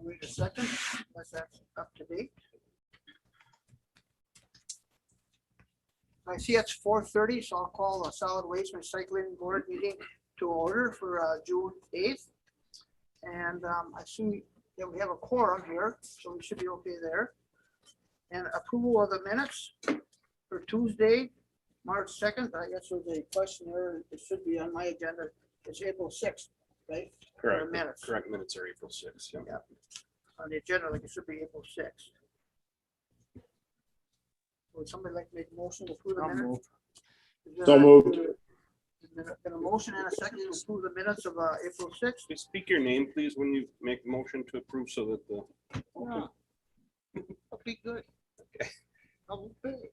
wait a second, unless that's up to date. I see it's 4:30, so I'll call the Solid Waste Recycling Board meeting to order for June 8th. And I see that we have a quorum here, so we should be okay there. And approval of the minutes for Tuesday, March 2nd. I guess there's a question there. It should be on my agenda. It's April 6th, right? Correct. Minutes. Correct. Minutes are April 6th. Yeah. Yeah. On the agenda, like it should be April 6th. Would somebody like to make a motion to approve the minutes? So moved. Been a motion and a second to approve the minutes of April 6th. Please speak your name, please, when you make a motion to approve so that the, Okay, good. Okay. Okay.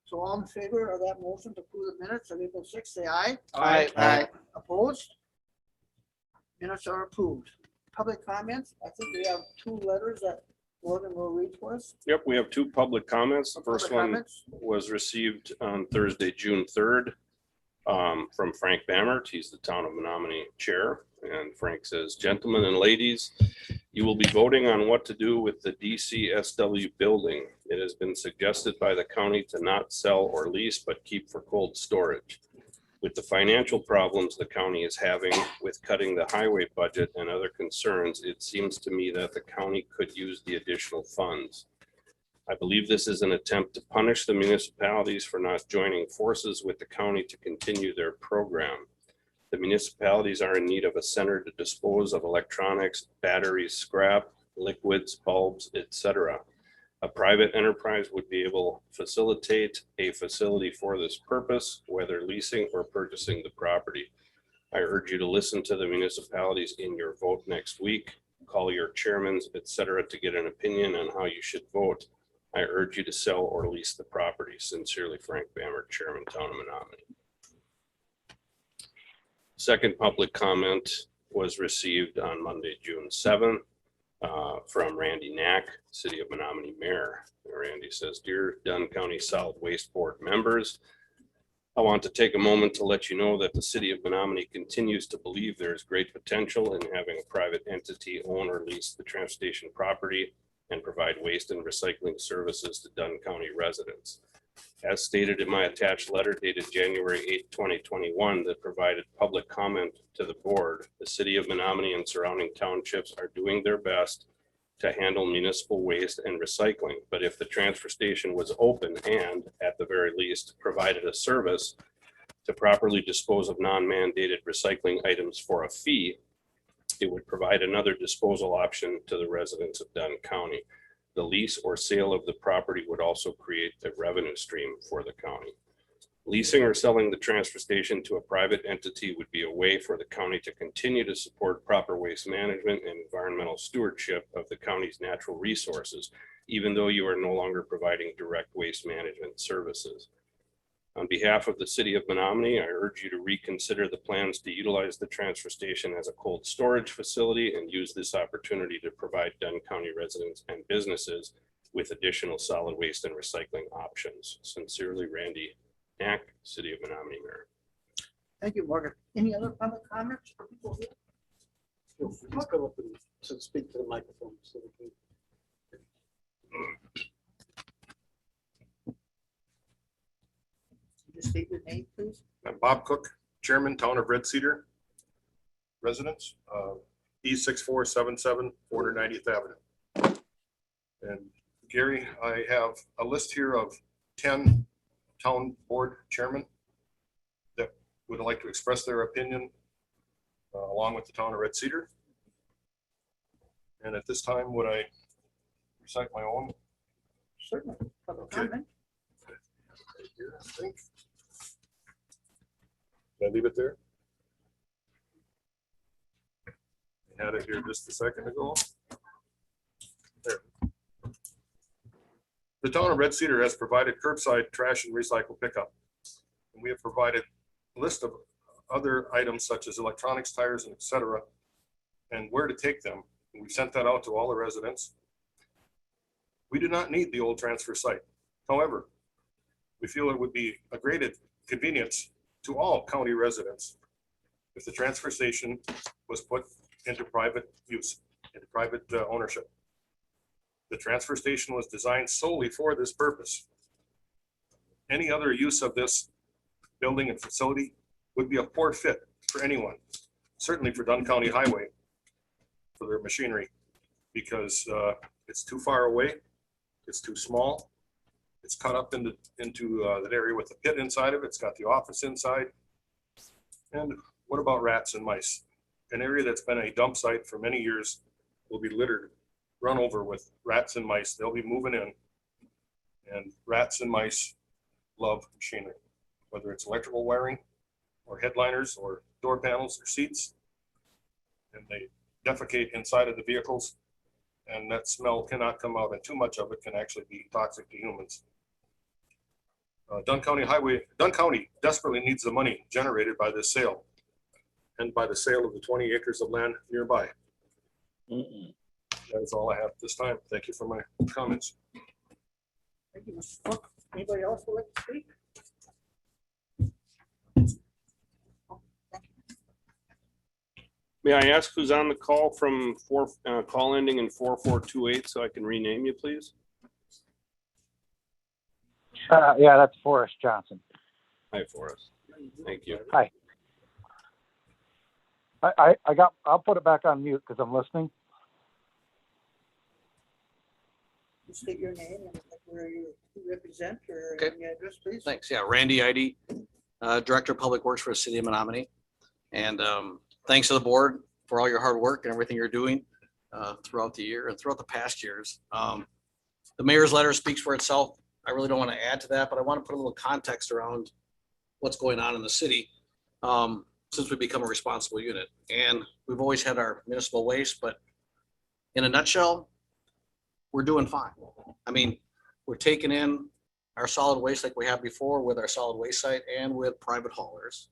So all in favor of that motion to approve the minutes of April 6th, say aye. Aye. Opposed? Minutes are approved. Public comments, I think we have 2 letters that Morgan will read for us. yep, we have 2 public comments. The first Public one comments. was received on Thursday, June 3rd, from Frank Bammert. He's the Town of Menominee Chair. And Frank says, "Gentlemen and ladies, you will be voting on what to do with the DCSW building. It has been suggested by the county to not sell or lease, but keep for cold storage. With the financial problems the county is having with cutting the highway budget and other concerns, it seems to me that the county could use the additional funds. I believe this is an attempt to punish the municipalities for not joining forces with the county to continue their program. The municipalities are in need of a center to dispose of electronics, batteries, scrap, liquids, bulbs, etc. A private enterprise would be able to facilitate a facility for this purpose, whether leasing or purchasing the property. I urge you to listen to the municipalities in your vote next week. Call your chairmans, etc., to get an opinion on how you should vote. I urge you to sell or lease the property. Sincerely, Frank Bammert, Chairman, Town of Menominee." Second public comment was received on Monday, June 7th, from Randy Knack, City of Menominee Mayor. Randy says, "Dear Dunn County Solid Waste Board members, I want to take a moment to let you know that the City of Menominee continues to believe there is great potential in having a private entity own or lease the transfer station property and provide waste and recycling services to Dunn County residents. As stated in my attached letter dated January 8, 2021, that provided public comment to the board, the City of Menominee and surrounding townships are doing their best to handle municipal waste and recycling. But if the transfer station was open and, at the very least, provided a service to properly dispose of non-mandated recycling items for a fee, it would provide another disposal option to the residents of Dunn County. The lease or sale of the property would also create a revenue stream for the county. Leasing or selling the transfer station to a private entity would be a way for the county to continue to support proper waste management and environmental stewardship of the county's natural resources, even though you are no longer providing direct waste management services. On behalf of the City of Menominee, I urge you to reconsider the plans to utilize the transfer station as a cold storage facility and use this opportunity to provide Dunn County residents and businesses with additional solid waste and recycling options. Sincerely, Randy Knack, City of Menominee Mayor." Thank you, Morgan. Any other public comments for people here? Let's go up and speak to the microphone. So we can. Just state your name, please. I'm Bob Cook, Chairman, Town of Red Cedar. Residents, E6477 490th Avenue. And Gary, I have a list here of 10 town board chairmen that would like to express their opinion along with the town of Red Cedar. And at this time, would I recite my own? Certainly. Public Okay. comment. Right here, I think. Can I leave it there? I had it here just a second ago. There. The town of Red Cedar has provided curbside trash and recycle pickup. And we have provided a list of other items such as electronics, tires, and et cetera, and where to take them. And we've sent that out to all the residents. We do not need the old transfer site. However, we feel it would be a great convenience to all county residents if the transfer station was put into private use. into private ownership. The transfer station was designed solely for this purpose. Any other use of this building and facility would be a poor fit for anyone, certainly for Dunn County Highway, for their machinery, because it's too far away, it's too small, it's cut up into that area with a pit inside of it, it's got the office inside. And what about rats and mice? An area that's been a dump site for many years will be littered, run over with rats and mice. They'll be moving in, and rats and mice love machinery, whether it's electrical wiring or headliners or door panels or seats. And they defecate inside of the vehicles, and that smell cannot come out, and too much of it can actually be toxic to humans. Dunn County desperately needs the money generated by this sale and by the sale of the 20 acres of land nearby. That is all I have at this time. Thank you for my comments. Thank you, Mr. Cook. Anybody else would like to speak? May I ask who's on the call from call ending in 4428 so I can rename you, please? Yeah, that's Forrest Johnson. Hi, Forrest. Thank you. Hi. I'll put it back on mute because I'm listening. Just state your name and where you represent or Okay. your address, please. Thanks. Yeah, Randy Idy, Director of Public Works for the City of Menominee. And thanks to the board for all your hard work and everything you're doing throughout the year and throughout the past years. The mayor's letter speaks for itself. I really don't want to add to that, but I want to put a little context around what's going on in the city since we become a responsible unit. And we've always had our municipal waste, but in a nutshell, we're doing fine. I mean, we're taking in our solid waste like we have before with our solid waste site and with private haulers.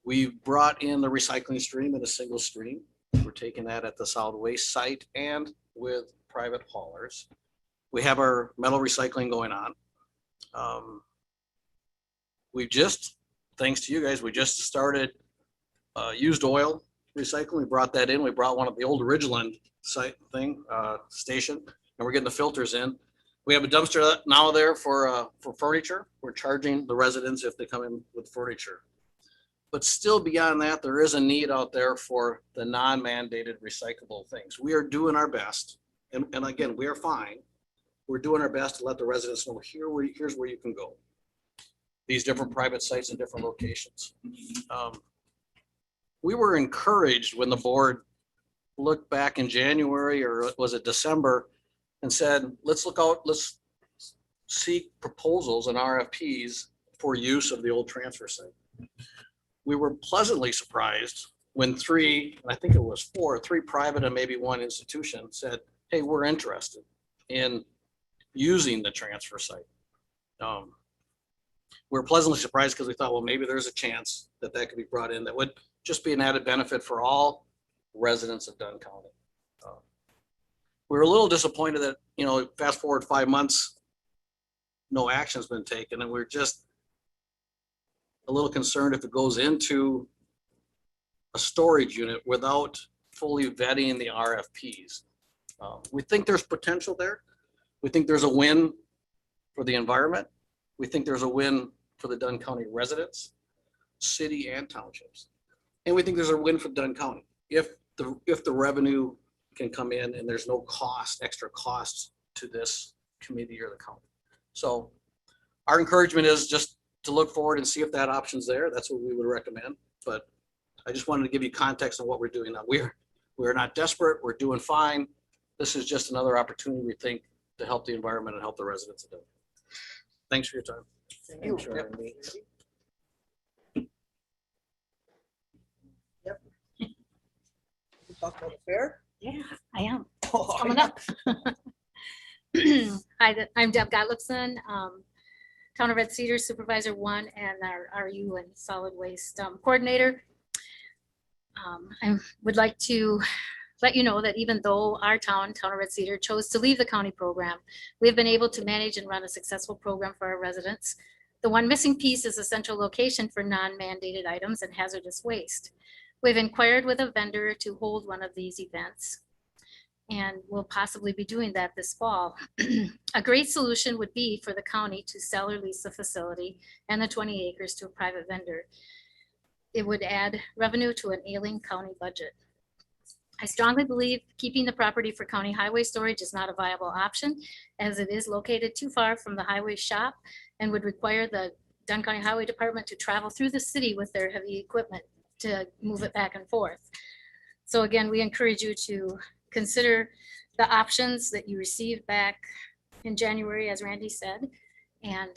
We've brought in the recycling stream in a single stream. We're taking that at the solid waste site and with private haulers. We have our metal recycling going on. We've just, thanks to you guys, we just started used oil recycling. We brought that in. We brought one of the old Ridgeland site station, and we're getting the filters in. We have a dumpster now there for furniture. We're charging the residents if they come in with furniture. But still beyond that, there is a need out there for the non-mandated recyclable things. We are doing our best. And again, we are fine. We're doing our best to let the residents know here's where you can go. These different private sites in different locations. We were encouraged when the board looked back in January, or was it December, and said, let's look out, let's seek proposals and RFPs for use of the old transfer site. We were pleasantly surprised when three private and maybe one institution said, hey, we're interested in using the transfer site. We're pleasantly surprised because we thought, well, maybe there's a chance that could be brought in that would just be an added benefit for all residents of Dunn County. We were a little disappointed that, fast forward 5 months, no action's been taken, and we're just a little concerned if it goes into a storage unit without fully vetting the RFPs. We think there's potential there. We think there's a win for the environment. We think there's a win for the Dunn County residents, city and townships. And we think there's a win for Dunn County if the revenue can come in and there's no extra costs to this committee or the county. So our encouragement is just to look forward and see if that option's there. That's what we would recommend. But I just wanted to give you context on what we're doing now. We're not desperate. We're doing fine. This is just another opportunity, we think, to help the environment and help the residents of Dunn. Thanks for your time. Thank you. Sure. Yep. We talk about the fair. Yeah, I am. Oh, Coming yeah. up. Hi, I'm Deb Gottliebson, Town of Red Cedar Supervisor 1 and our RU and Solid Waste Coordinator. I would like to let you know that even though our town of Red Cedar, chose to leave the county program, we have been able to manage and run a successful program for our residents. The one missing piece is a central location for non-mandated items and hazardous waste. We've inquired with a vendor to hold one of these events. and we'll possibly be doing that this fall. A great solution would be for the county to sell or lease the facility and the 20 acres to a private vendor. It would add revenue to an ailing county budget. I strongly believe keeping the property for county highway storage is not a viable option, as it is located too far from the highway shop and would require the Dunn County Highway Department to travel through the city with their heavy equipment to move it back and forth. So again, we encourage you to consider the options that you received back in January, as Randy said, and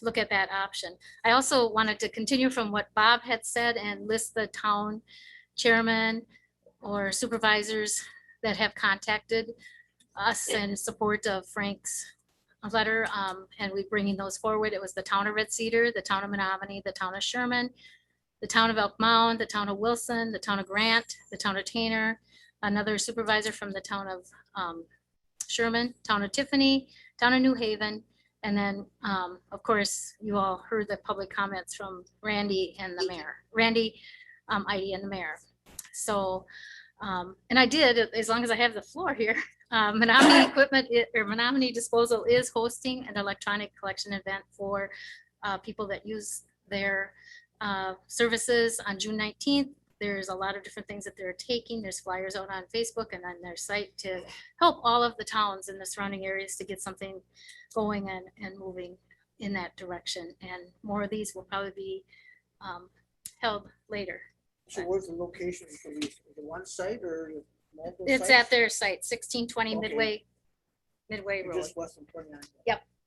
look at that option. I also wanted to continue from what Bob had said and list the town chairman or supervisors that have contacted us in support of Frank's letter, and we bringing those forward. It was the town of Red Cedar, the town of Menominee, the town of Sherman, the town of Elk Mound, the town of Wilson, the town of Grant, the town of Tanner, another supervisor from the town of Sherman, town of Tiffany, town of New Haven, and then, of course, you all heard the public comments from Randy and the mayor, Randy, Heidi and the mayor. So, and I did, as long as I have the floor here, Menominee Equipment or Menominee Disposal is hosting an electronic collection event for people that use their services on June 19th. There's a lot of different things that they're taking. There's flyers out on Facebook and on their site to help all of the towns in the surrounding areas to get something going and moving in that direction. And more of these will probably be held later. So where's the location for these? Is it one site or multiple It's sites? at their site, 1620 Okay. Midway Or Road, just west of 29?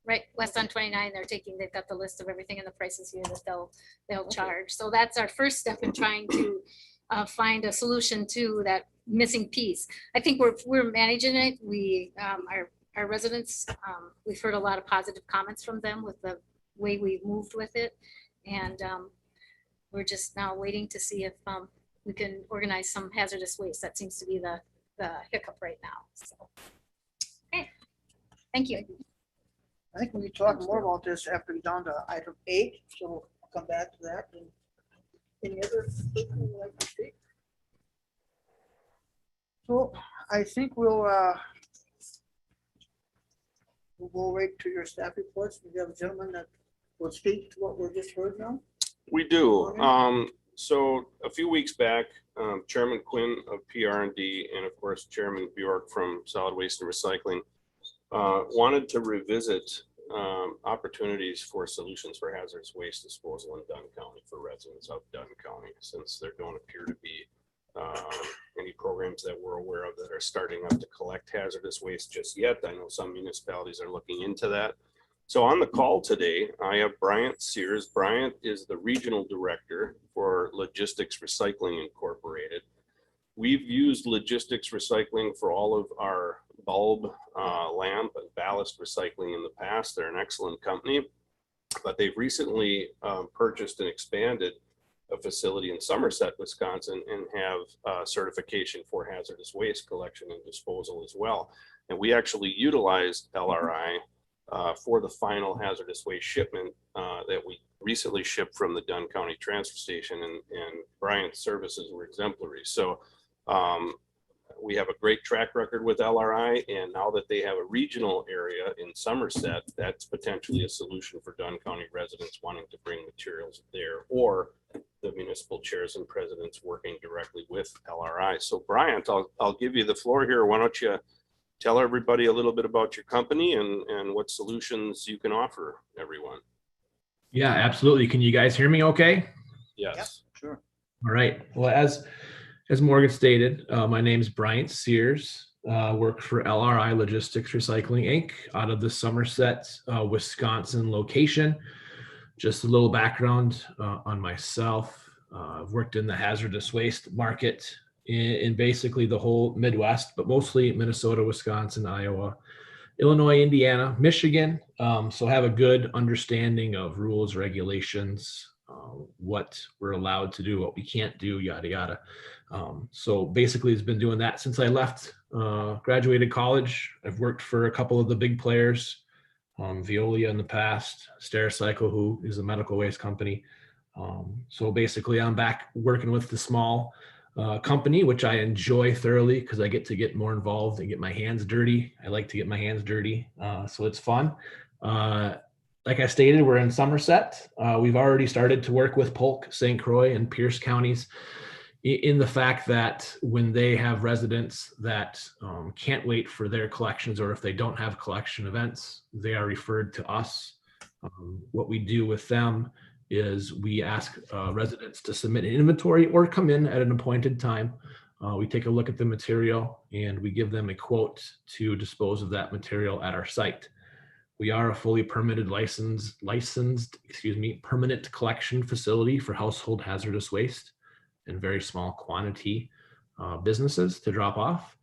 right, west on 29. They've got the list of everything and the prices here that they'll charge. So that's our first step in trying to find a solution to that missing piece. I think we're managing it. We, our residents, we've heard a lot of positive comments from them with the way we've moved with it. And we're just now waiting to see if we can organize some hazardous waste. That seems to be the hiccup right now. So, okay, thank you. I think we can talk more about this after we're down to item 8, so we'll come back to that. And any other people who would like to speak? So I think we'll go right to your staff reports. We have a gentleman that will speak to what we're just heard now. We do. Okay. So a few weeks back, Chairman Quinn of PR&D and of course Chairman Bjork from Solid Waste and Recycling wanted to revisit opportunities for solutions for hazardous waste disposal in Dunn County for residents of Dunn County, since there don't appear to be any programs that we're aware of that are starting up to collect hazardous waste just yet. I know some municipalities are looking into that. So on the call today, I have Bryant Sears. Bryant is the Regional Director for Logistics Recycling Incorporated. We've used Logistics Recycling for all of our bulb, lamp, and ballast recycling in the past. They're an excellent company, but they've recently purchased and expanded a facility in Somerset, Wisconsin, and have certification for hazardous waste collection and disposal as well. And we actually utilized LRI for the final hazardous waste shipment that we recently shipped from the Dunn County Transfer Station, and Bryant's services were exemplary. So we have a great track record with LRI, and now that they have a regional area in Somerset, that's potentially a solution for Dunn County residents wanting to bring materials there, or the municipal chairs and presidents working directly with LRI. So Bryant, I'll give you the floor here. Why don't you tell everybody a little bit about your company and what solutions you can offer everyone? Yeah, absolutely. Can you guys hear me okay? Yes. Yep, sure. All right. Well, as Morgan stated, my name is Bryant Sears. Work for LRI Logistics Recycling, Inc. out of the Somerset, Wisconsin location. Just a little background on myself. I've worked in the hazardous waste market in basically the whole Midwest, but mostly Minnesota, Wisconsin, Iowa, Illinois, Indiana, Michigan. So have a good understanding of rules, regulations, what we're allowed to do, what we can't do, yada, yada. So basically it's been doing that since I left, graduated college. I've worked for a couple of the big players, Veolia in the past, Stericycle, who is a medical waste company. So basically I'm back working with the small company, which I enjoy thoroughly because I get to get more involved and get my hands dirty. I like to get my hands dirty, so it's fun. Like I stated, we're in Somerset. We've already started to work with Polk, St. Croix, and Pierce counties in the fact that when they have residents that can't wait for their collections, or if they don't have collection events, they are referred to us. What we do with them is we ask residents to submit an inventory or come in at an appointed time. We take a look at the material and we give them a quote to dispose of that material at our site. We are a fully permitted licensed, permanent collection facility for household hazardous waste and very small quantity businesses to drop off.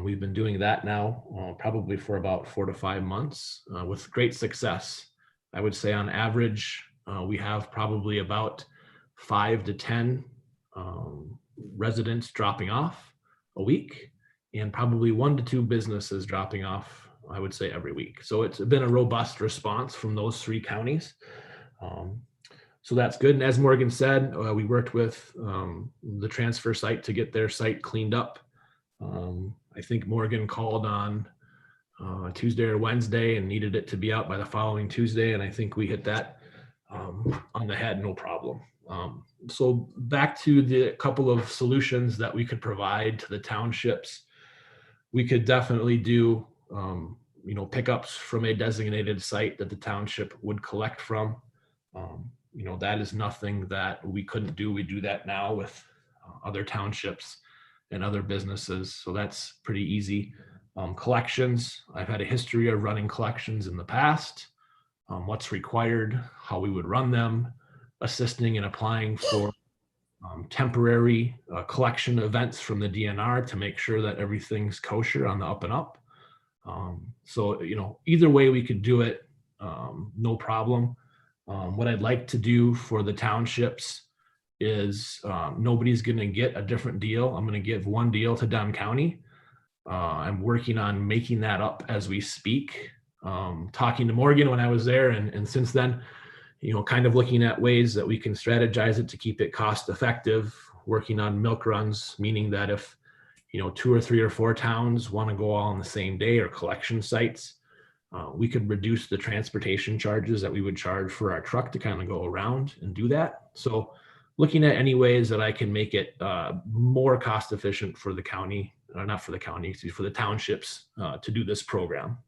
We've been doing that now probably for about 4 to 5 months with great success. I would say on average, we have probably about 5 to 10 residents dropping off a week, and probably 1 to 2 businesses dropping off, I would say, every week. So it's been a robust response from those 3 counties. So that's good. And as Morgan said, we worked with the transfer site to get their site cleaned up. I think Morgan called on Tuesday or Wednesday and needed it to be out by the following Tuesday. And I think we hit that on the head, no problem. So back to the couple of solutions that we could provide to the townships. We could definitely do, pickups from a designated site that the township would collect from. That is nothing that we couldn't do. We do that now with other townships and other businesses. So that's pretty easy. Collections, I've had a history of running collections in the past. What's required, how we would run them, assisting in applying for temporary collection events from the DNR to make sure that everything's kosher on the up and up. So either way we could do it, no problem. What I'd like to do for the townships is nobody's going to get a different deal. I'm going to give one deal to Dunn County. I'm working on making that up as we speak. Talking to Morgan when I was there, and since then, kind of looking at ways that we can strategize it to keep it cost effective, working on milk runs, meaning that if 2 or 3 or 4 towns want to go all on the same day, or collection sites, we could reduce the transportation charges that we would charge for our truck to kind of go around and do that. So looking at any ways that I can make it more cost efficient for the county, not for the county, for the townships to do this program.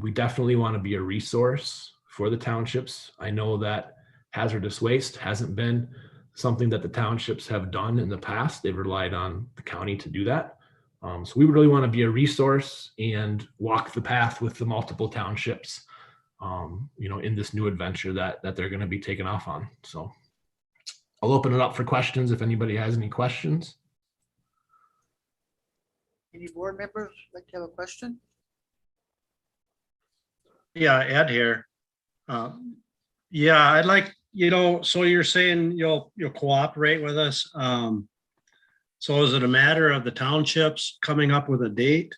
We definitely want to be a resource for the townships. I know that hazardous waste hasn't been something that the townships have done in the past. They've relied on the county to do that. So we really want to be a resource and walk the path with the multiple townships, in this new adventure that they're going to be taking off on. So I'll open it up for questions if anybody has any questions. Any board members like to have a question? Yeah, Ed here. I'd like, so you're saying you'll cooperate with us. So is it a matter of the townships coming up with a date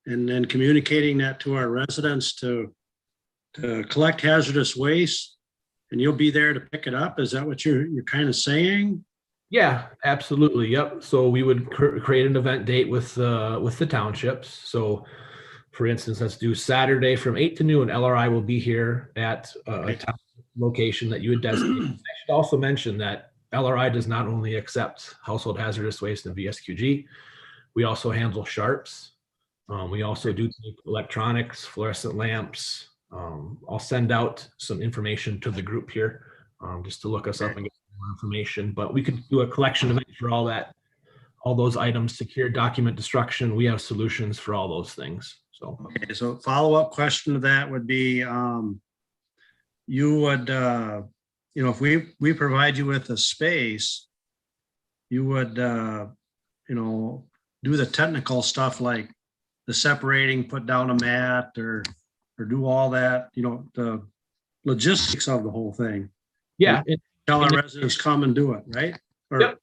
and then communicating that to our residents to collect hazardous waste, and you'll be there to pick it up? Is that what you're kind of saying? Yeah, absolutely. Yep. So we would create an event date with the townships. So for instance, let's do Saturday from 8 to noon. LRI will be here at a town location that you would designate. I should also mention that LRI does not only accept household hazardous waste and VSQG, we also handle sharps. We also do take electronics, fluorescent lamps. I'll send out some information to the group here just to look us up and get more information. But we could do a collection event for all those items, secure document destruction. We have solutions for all those things. So, okay, so follow-up question to that would be, you would, if we provide you with a space, you would, do the technical stuff like the separating, put down a mat, or do all that, the logistics of the whole thing. yeah. Tell our residents come and do it, right? Or, Yep.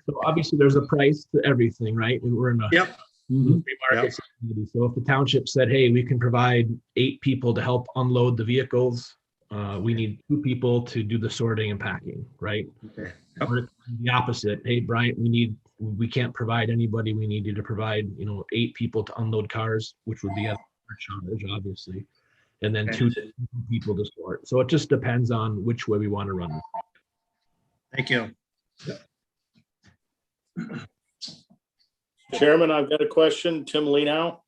So obviously there's a price to everything, right? And we're in a Yep. free market society. So if the township said, hey, we can provide 8 people to help unload the vehicles, we need 2 people to do the sorting and packing, right? Okay. Yep. Or the opposite. Hey, Bryant, we can't provide anybody. We need you to provide, 8 people to unload cars, which would be a charge, obviously. And then 2 people to sort. So it just depends on which way we want to run. Thank you. Chairman, I've got a question. Tim Lenow.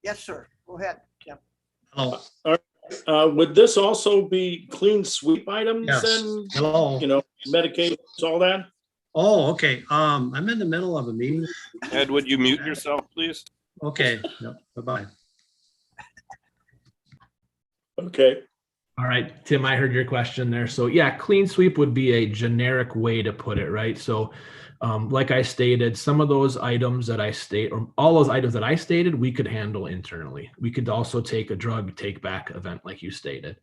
Yes, sir. Go ahead, Tim. Hello. Would this also be clean sweep items Yes. and, Hello. medications, all that? Oh, okay. I'm in the middle of a meeting. Ed, would you mute yourself, please? Okay. Yep. Bye-bye. Okay. All right, Tim, I heard your question there. So yeah, clean sweep would be a generic way to put it, right? So like I stated, some of those items that I state, or all those items that I stated, we could handle internally. We could also take a drug take back event like you stated.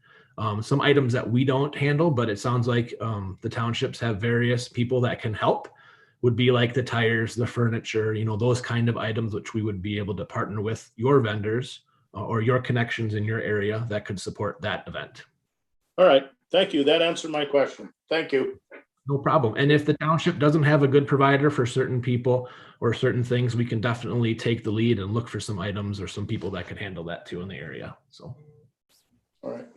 Some items that we don't handle, but it sounds like the townships have various people that can help, would be like the tires, the furniture, those kind of items, which we would be able to partner with your vendors or your connections in your area that could support that event. All right. Thank you. That answered my question. Thank you. No problem. And if the township doesn't have a good provider for certain people or certain things, we can definitely take the lead and look for some items or some people that can handle that too in the area. So. All right.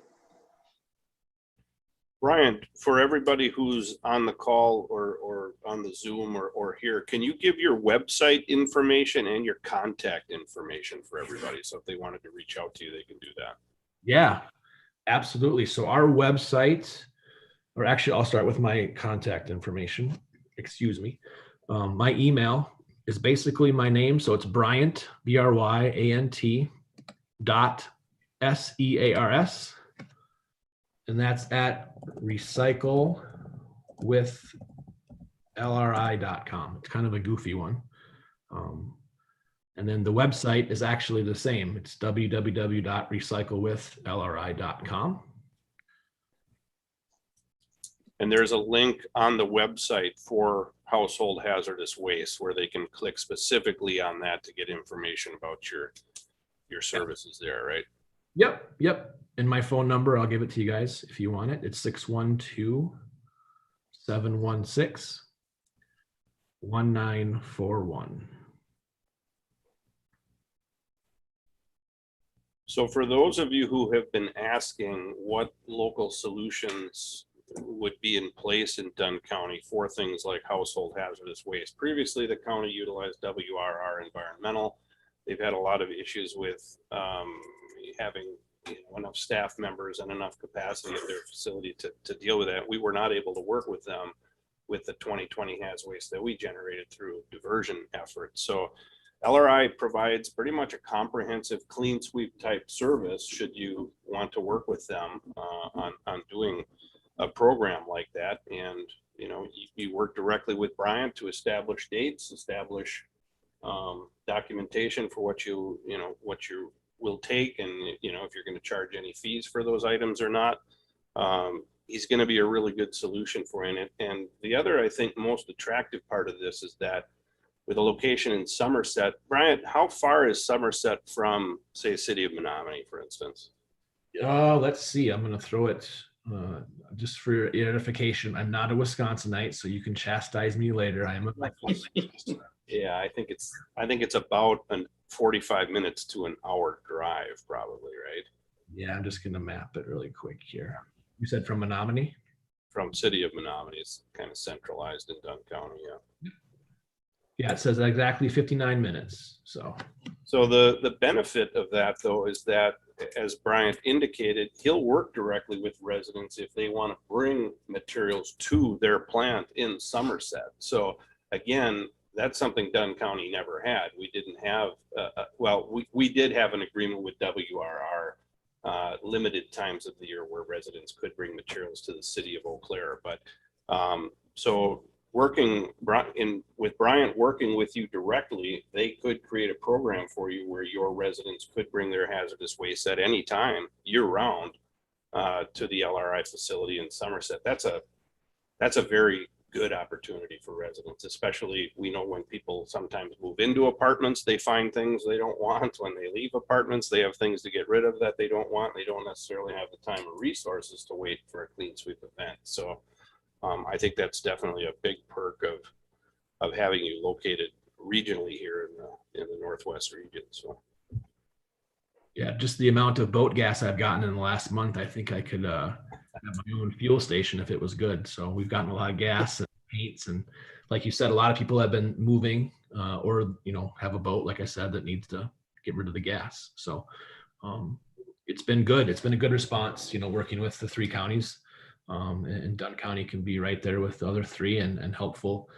Brian, for everybody who's on the call or on the Zoom or here, can you give your website information and your contact information for everybody? So if they wanted to reach out to you, they can do that. Yeah, absolutely. So our website, or actually I'll start with my contact information. Excuse me. My email is basically my name. So it's Bryant, BRYANT .SEARS. And that's at recyclewithlri.com. It's kind of a goofy one. And then the website is actually the same. It's www.recyclewithlri.com. And there's a link on the website for household hazardous waste where they can click specifically on that to get information about your services there, right? Yep. And my phone number, I'll give it to you guys if you want it. It's 612-716-1941. So for those of you who have been asking what local solutions would be in place in Dunn County for things like household hazardous waste, previously the county utilized WRR Environmental. They've had a lot of issues with having enough staff members and enough capacity at their facility to deal with that. We were not able to work with them with the 2020 haz waste that we generated through diversion efforts. So LRI provides pretty much a comprehensive clean sweep type service should you want to work with them on doing a program like that. And you work directly with Brian to establish dates, establish documentation for what you will take, and if you're going to charge any fees for those items or not. He's going to be a really good solution for it. And the other, I think, most attractive part of this is that with a location in Somerset, Brian, how far is Somerset from, say, City of Menominee, for instance? Let's see. I'm going to throw it just for your edification. I'm not a Wisconsinite, so you can chastise me later. I am a Yeah, I think it's about 45 minutes to an hour drive, probably, right? Yeah, I'm just going to map it really quick here. You said from Menominee? From City of Menominee, it's kind of centralized in Dunn County, yeah. Yeah, it says exactly 59 minutes. So the benefit of that, though, is that, as Brian indicated, he'll work directly with residents if they want to bring materials to their plant in Somerset. So again, that's something Dunn County never had. We didn't have, we did have an agreement with WRR limited times of the year where residents could bring materials to the city of Eau Claire. But so working with Bryant working with you directly, they could create a program for you where your residents could bring their hazardous waste at any time year round to the LRI facility in Somerset. That's a very good opportunity for residents, especially we know when people sometimes move into apartments, they find things they don't want. When they leave apartments, they have things to get rid of that they don't want. They don't necessarily have the time or resources to wait for a clean sweep event. So I think that's definitely a big perk of having you located regionally here in the Northwest region. So. Yeah, just the amount of boat gas I've gotten in the last month, I think I could have my own fuel station if it was good. So we've gotten a lot of gas and paints, and like you said, a lot of people have been moving or have a boat, like I said, that needs to get rid of the gas. So it's been good. It's been a good response, working with the 3 counties, and Dunn County can be right there with the other 3 and helpful.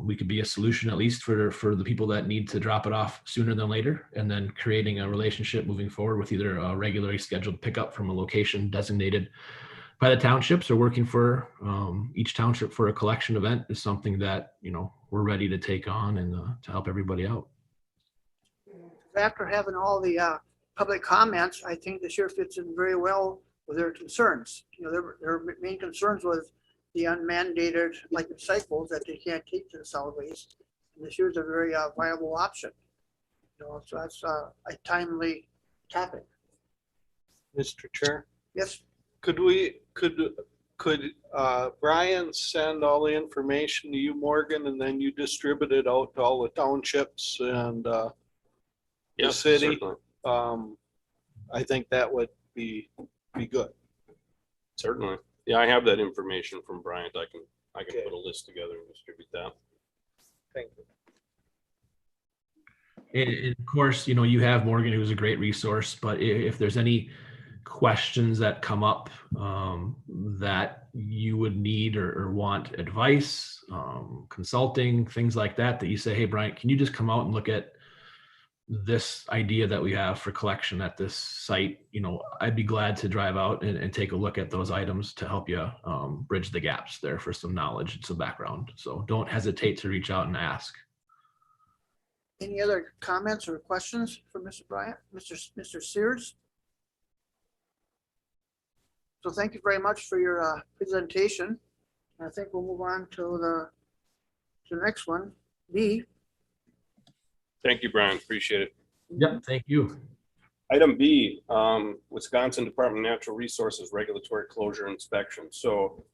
We could be a solution, at least for the people that need to drop it off sooner than later, and then creating a relationship moving forward with either a regularly scheduled pickup from a location designated by the townships, or working for each township for a collection event is something that we're ready to take on and to help everybody out. After having all the public comments, I think this year fits in very well with their concerns. Their main concerns was the unmandated recyclables that they can't take to the solid waste. And this year's a very viable option. So that's a timely topic. Mr. Chair, Yes, could Brian send all the information to you, Morgan, and then you distribute it out to all the townships and the city? Certainly. I think that would be good. Certainly. Yeah, I have that information from Bryant. I can Okay. put a list together and distribute that. Thank you. And of course, you have Morgan, who's a great resource, but if there's any questions that come up that you would need or want advice, consulting, things like that you say, hey, Bryant, can you just come out and look at this idea that we have for collection at this site? I'd be glad to drive out and take a look at those items to help you bridge the gaps there for some knowledge and some background. So don't hesitate to reach out and ask. any other comments or questions for Mr. Bryant, Mr. Sears? So thank you very much for your presentation. I think we'll move on to the next one, B. Thank you, Brian. Appreciate it. Yep, thank you. Item B, Wisconsin Department of Natural Resources Regulatory Closure Inspection. So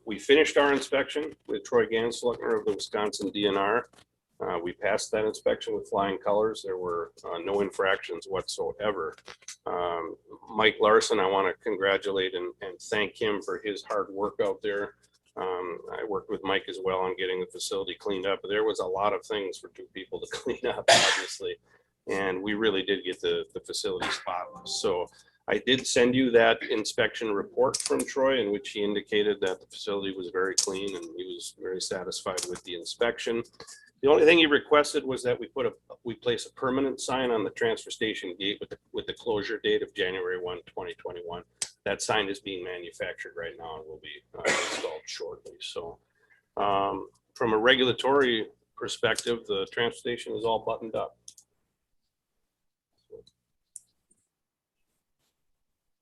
we finished our inspection with Troy Gansluckner of the Wisconsin DNR. We passed that inspection with flying colors. There were no infractions whatsoever. Mike Larson, I want to congratulate and thank him for his hard work out there. I worked with Mike as well on getting the facility cleaned up. There was a lot of things for 2 people to clean up, obviously. And we really did get the facility spotless. So I did send you that inspection report from Troy, in which he indicated that the facility was very clean and he was very satisfied with the inspection. The only thing he requested was that we place a permanent sign on the transfer station gate with the closure date of January 1, 2021. That sign is being manufactured right now and will be installed shortly. So from a regulatory perspective, the transfer station is all buttoned up.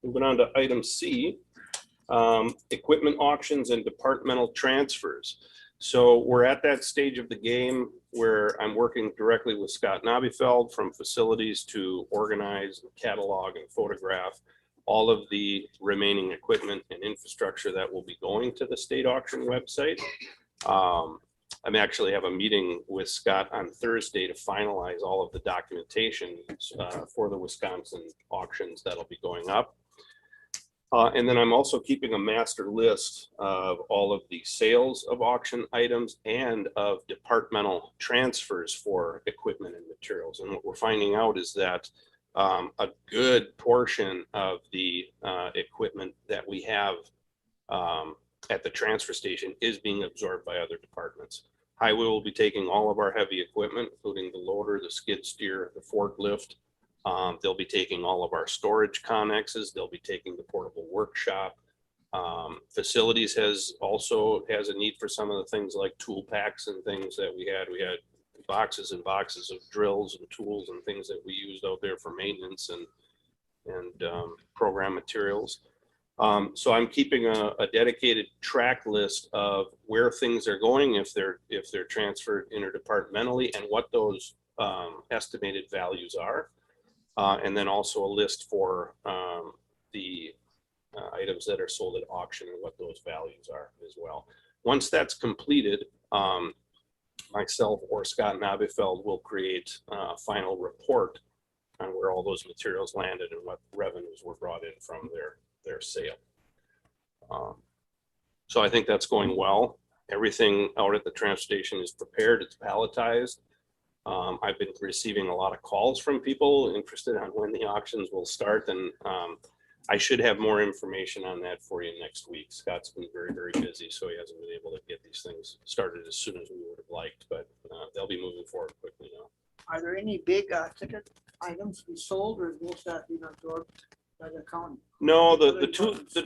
Moving on to item C, equipment auctions and departmental transfers. So we're at that stage of the game where I'm working directly with Scott Nobifeld from facilities to organize, catalog, and photograph all of the remaining equipment and infrastructure that will be going to the state auction website. I'm actually have a meeting with Scott on Thursday to finalize all of the documentation for the Wisconsin auctions that'll be going up. And then I'm also keeping a master list of all of the sales of auction items and of departmental transfers for equipment and materials. And what we're finding out is that a good portion of the equipment that we have at the transfer station is being absorbed by other departments. Highway will be taking all of our heavy equipment, including the loader, the skid steer, the forklift. They'll be taking all of our storage connexes. They'll be taking the portable workshop. Facilities has a need for some of the things like tool packs and things that we had. We had boxes and boxes of drills and tools and things that we used out there for maintenance and program materials. So I'm keeping a dedicated track list of where things are going if they're transferred interdepartmentally and what those estimated values are. And then also a list for the items that are sold at auction and what those values are as well. Once that's completed, myself or Scott Nabifeld will create a final report on where all those materials landed and what revenues were brought in from their sale. So I think that's going well. Everything out at the transfer station is prepared, it's palletized. I've been receiving a lot of calls from people interested on when the auctions will start, and I should have more information on that for you next week. Scott's been very, very busy, so he hasn't been able to get these things started as soon as we would have liked, but they'll be moving forward quickly now. Are there any big ticket items to be sold, or is most of that being absorbed by the county? No, the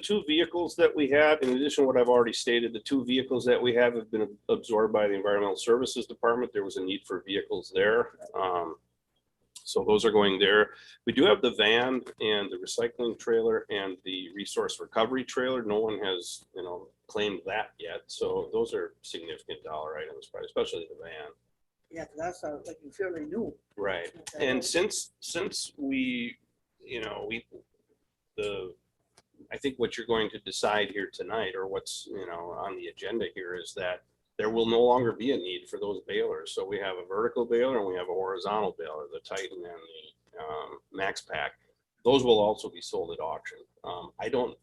two vehicles that we have, in addition to what I've already stated, the two vehicles that we have been absorbed by the Environmental Services Department. There was a need for vehicles there. So those are going there. We do have the van and the recycling trailer and the resource recovery trailer. No one has, claimed that yet. So those are significant dollar items, especially the van. Yeah, 'cause that's like fairly new. Right. And since we, I think what you're going to decide here tonight, or what's, on the agenda here, is that there will no longer be a need for those balers. So we have a vertical baler and we have a horizontal baler, the Titan and the Max Pack. Those will also be sold at auction. I don't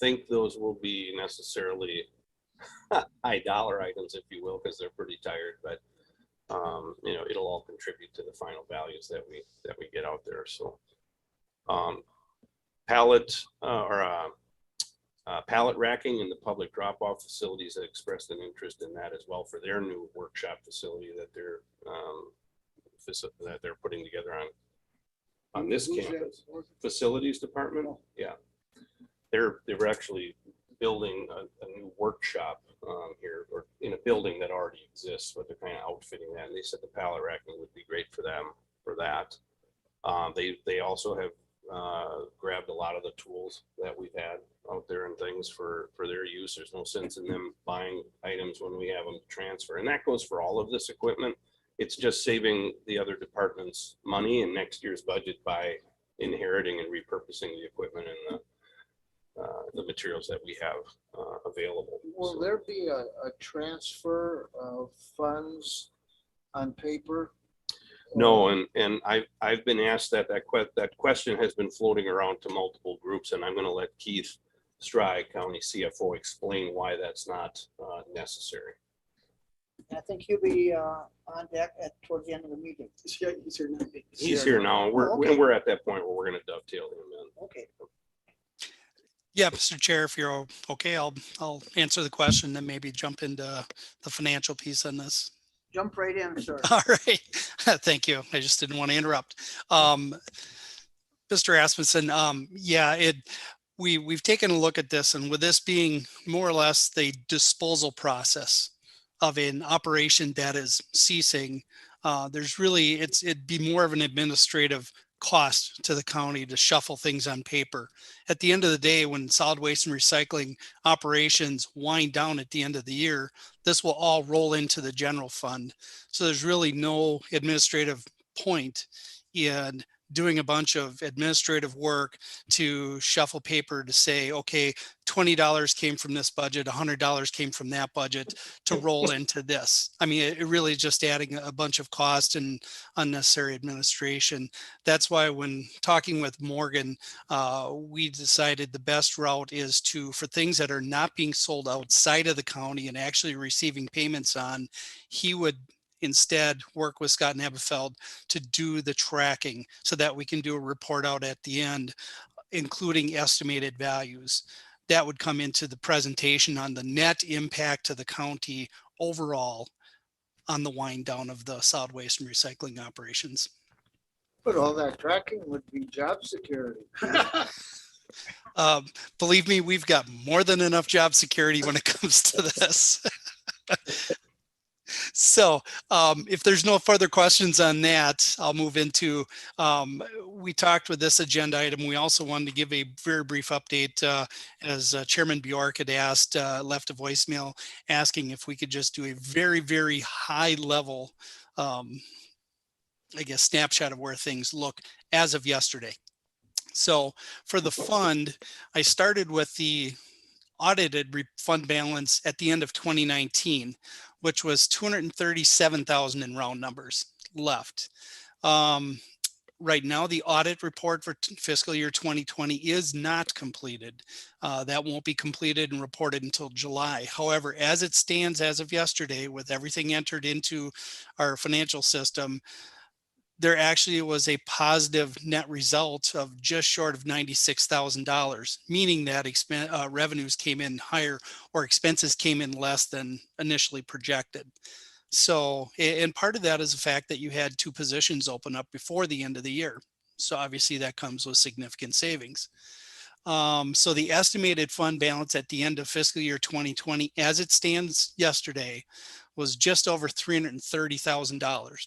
think those will be necessarily high dollar items, if you will, because they're pretty tired, but it'll all contribute to the final values that we get out there. So pallet racking in the public drop-off facilities that expressed an interest in that as well for their new workshop facility that they're putting together on this campus. Facilities department, yeah. They were actually building a new workshop here, or in a building that already exists, but they're kind of outfitting that. And they said the pallet racking would be great for them for that. They also have grabbed a lot of the tools that we've had out there and things for their use. There's no sense in them buying items when we have them to transfer. And that goes for all of this equipment. It's just saving the other departments money in next year's budget by inheriting and repurposing the equipment and the materials that we have available. Will there be a transfer of funds on paper? No, and I've been asked that question has been floating around to multiple groups, and I'm going to let Keith Stride, County CFO, explain why that's not necessary. I think he'll be on deck towards the end of the meeting. He's here now. He's here now. We're at that point where we're going to dovetail him in. Okay. Yeah, Mr. Chair, if you're okay, I'll answer the question, then maybe jump into the financial piece on this. Jump right in, sir. All right. Thank you. I just didn't want to interrupt. Mr. Asmussen, we've taken a look at this, and with this being more or less the disposal process of an operation that is ceasing, there's really, it'd be more of an administrative cost to the county to shuffle things on paper. At the end of the day, when solid waste and recycling operations wind down at the end of the year, this will all roll into the general fund. So there's really no administrative point in doing a bunch of administrative work to shuffle paper to say, okay, $20 came from this budget, $100 came from that budget to roll into this. I mean, it really is just adding a bunch of cost and unnecessary administration. That's why when talking with Morgan, we decided the best route is for things that are not being sold outside of the county and actually receiving payments on, he would instead work with Scott Nabifeld to do the tracking so that we can do a report out at the end, including estimated values. That would come into the presentation on the net impact to the county overall on the wind down of the solid waste and recycling operations. But all that tracking would be job security. Believe me, we've got more than enough job security when it comes to this. So if there's no further questions on that, I'll move into, we talked with this agenda item. We also wanted to give a very brief update as Chairman Bjork had asked, left a voicemail asking if we could just do a very, very high level, I guess, snapshot of where things look as of yesterday. So for the fund, I started with the audited fund balance at the end of 2019, which was 237,000 in round numbers left. Right now, the audit report for fiscal year 2020 is not completed. That won't be completed and reported until July. However, as it stands as of yesterday, with everything entered into our financial system, there actually was a positive net result of just short of $96,000, meaning that revenues came in higher or expenses came in less than initially projected. So, and part of that is the fact that you had 2 positions open up before the end of the year. So obviously that comes with significant savings. So the estimated fund balance at the end of fiscal year 2020, as it stands yesterday, was just over $330,000.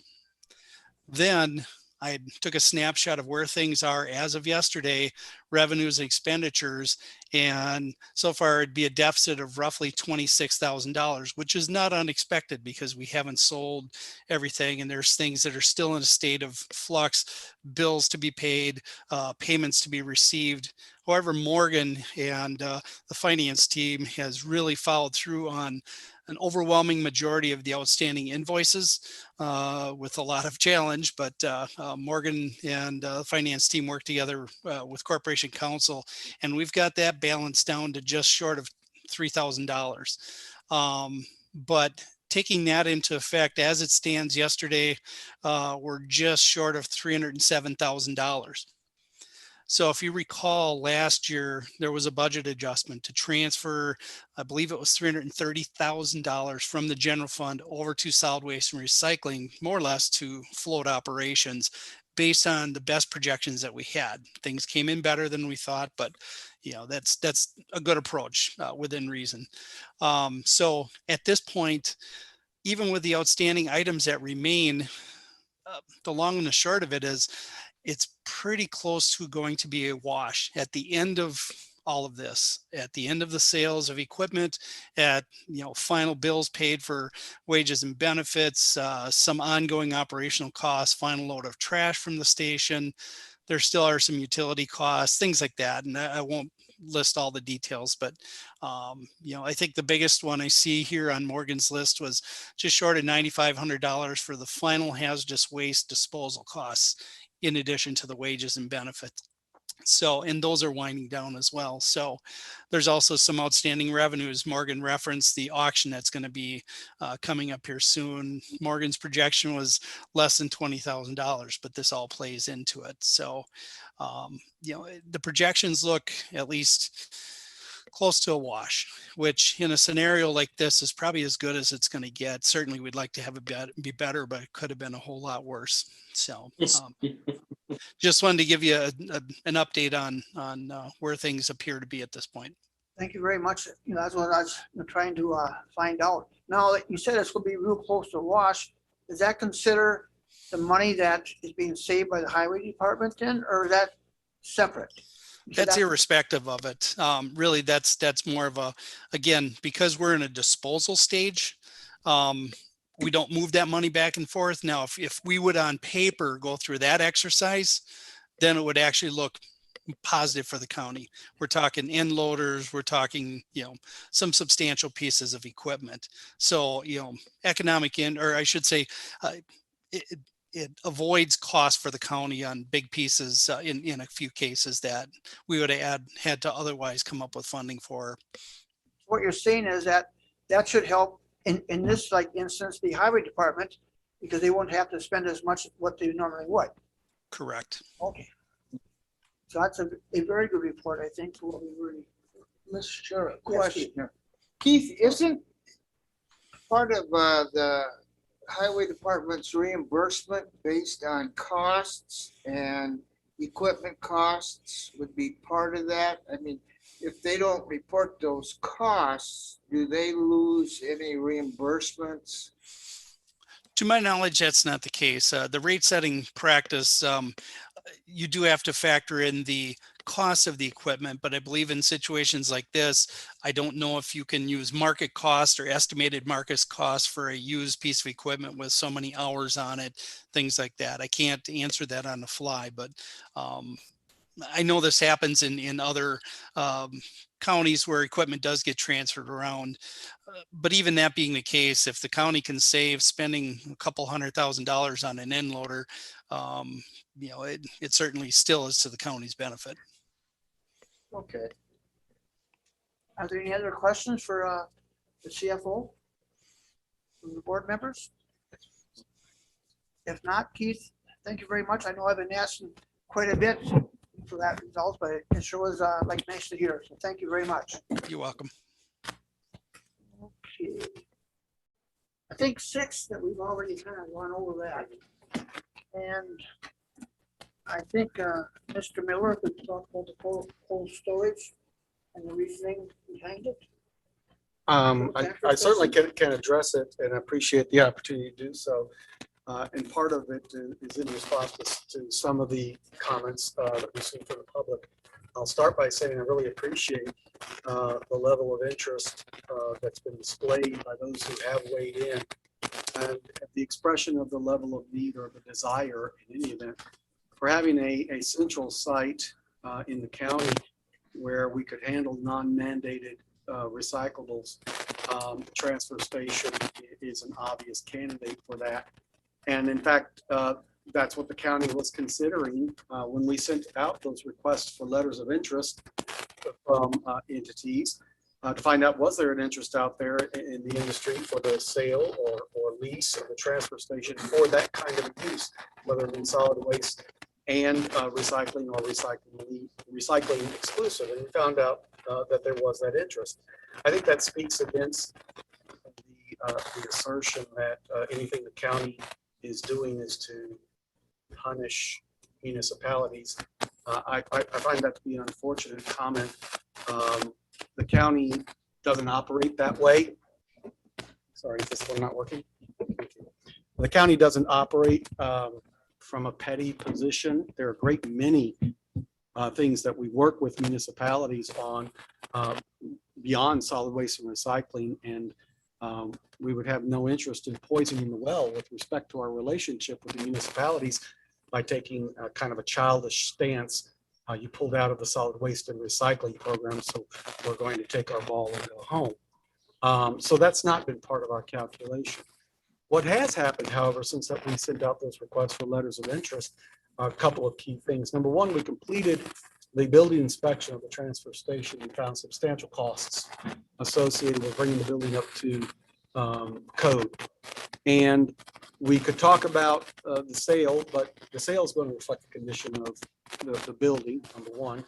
Then I took a snapshot of where things are as of yesterday, revenues and expenditures, and so far it'd be a deficit of roughly $26,000, which is not unexpected because we haven't sold everything and there's things that are still in a state of flux, bills to be paid, payments to be received. However, Morgan and the finance team has really followed through on an overwhelming majority of the outstanding invoices with a lot of challenge, but Morgan and the finance team work together with Corporation Counsel, and we've got that balance down to just short of $3,000. But taking that into effect, as it stands yesterday, we're just short of $307,000. So if you recall, last year, there was a budget adjustment to transfer, I believe it was $330,000 from the general fund over to solid waste and recycling, more or less to float operations based on the best projections that we had. Things came in better than we thought, but you know, that's a good approach within reason. So at this point, even with the outstanding items that remain, the long and the short of it is, it's pretty close to going to be a wash at the end of all of this, at the end of the sales of equipment, at, you know, final bills paid for wages and benefits, some ongoing operational costs, final load of trash from the station. There still are some utility costs, things like that. And I won't list all the details, but you know, I think the biggest one I see here on Morgan's list was just short of $9,500 for the final hazardous waste disposal costs, in addition to the wages and benefits. So, and those are winding down as well. So there's also some outstanding revenues. Morgan referenced the auction that's going to be coming up here soon. Morgan's projection was less than $20,000, but this all plays into it. So, you know, the projections look at least close to a wash, which in a scenario like this is probably as good as it's going to get. Certainly we'd like to have it be better, but it could have been a whole lot worse. So just wanted to give you an update on where things appear to be at this point. Thank you very much. You know, that's what I was trying to find out. Now, you said it's going to be real close to a wash. Does that consider the money that is being saved by the highway department then, or is that separate? That's irrespective of it. Really, that's more of a, again, because we're in a disposal stage, we don't move that money back and forth. Now, if we would on paper go through that exercise, then it would actually look positive for the county. We're talking end loaders, we're talking, you know, some substantial pieces of equipment. So, you know, economic or I should say, it avoids cost for the county on big pieces in a few cases that we would have had to otherwise come up with funding for. What you're saying is that should help in this like instance, the highway department, because they won't have to spend as much as what they normally would. Correct. Okay. So that's a very good report, I think. What we really. Mr. Chair, a Yes, question Keith. here. Keith, isn't part of the highway department's reimbursement based on costs, and equipment costs would be part of that? I mean, if they don't report those costs, do they lose any reimbursements? To my knowledge, that's not the case. The rate setting practice, you do have to factor in the cost of the equipment, but I believe in situations like this, I don't know if you can use market cost or estimated market cost for a used piece of equipment with so many hours on it, things like that. I can't answer that on the fly, but I know this happens in other counties where equipment does get transferred around. But even that being the case, if the county can save spending a couple $100,000 on an end loader, it certainly still is to the county's benefit. Okay. Are there any other questions for the CFO from the board members? If not, Keith, thank you very much. I know I've been asking quite a bit for that result, but it sure was like nice to hear. So thank you very much. You're welcome. Okay. I think 6 that we've already kind of gone over that. And I think Mr. Miller could talk about the cold storage and the reasoning behind it. I certainly can address it and appreciate the opportunity to do so. And part of it is in response to some of the comments that we've seen from the public. I'll start by saying I really appreciate the level of interest that's been displayed by those who have weighed in, and the expression of the level of need or the desire in any event for having a central site in the county where we could handle non-mandated recyclables. The transfer station is an obvious candidate for that. And in fact, that's what the county was considering when we sent out those requests for letters of interest from entities to find out, was there an interest out there in the industry for the sale or lease of the transfer station for that kind of use, whether it be solid waste and recycling or recycling exclusive. And we found out that there was that interest. I think that speaks against the assertion that anything the county is doing is to punish municipalities. I find that to be an unfortunate comment. The county doesn't operate that way. Sorry, is this one not working? The county doesn't operate from a petty position. There are a great many things that we work with municipalities on beyond solid waste and recycling, and we would have no interest in poisoning the well with respect to our relationship with the municipalities by taking a kind of a childish stance. You pulled out of the solid waste and recycling program, so we're going to take our ball and go home. So that's not been part of our calculation. What has happened, however, since that we sent out those requests for letters of interest, a couple of key things. Number one, we completed the building inspection of the transfer station and found substantial costs associated with bringing the building up to code. And we could talk about the sale, but the sale is going to reflect the condition of the building, number one.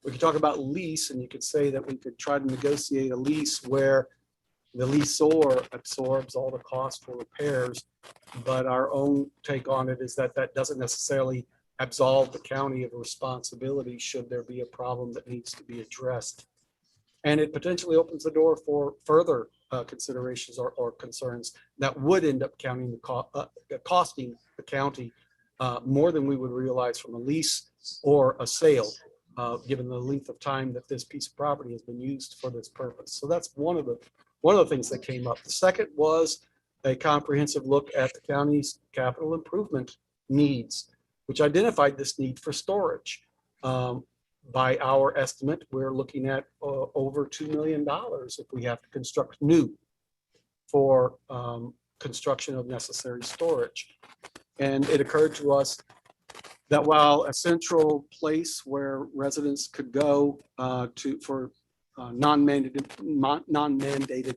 We could talk about lease, and you could say that we could try to negotiate a lease where the lessor absorbs all the costs for repairs, but our own take on it is that that doesn't necessarily absolve the county of a responsibility should there be a problem that needs to be addressed. And it potentially opens the door for further considerations or concerns that would end up costing the county more than we would realize from a lease or a sale, given the length of time that this piece of property has been used for this purpose. So that's one of the things that came up. The second was a comprehensive look at the county's capital improvement needs, which identified this need for storage. By our estimate, we're looking at over $2 million if we have to construct new for construction of necessary storage. And it occurred to us that while a central place where residents could go for non-mandated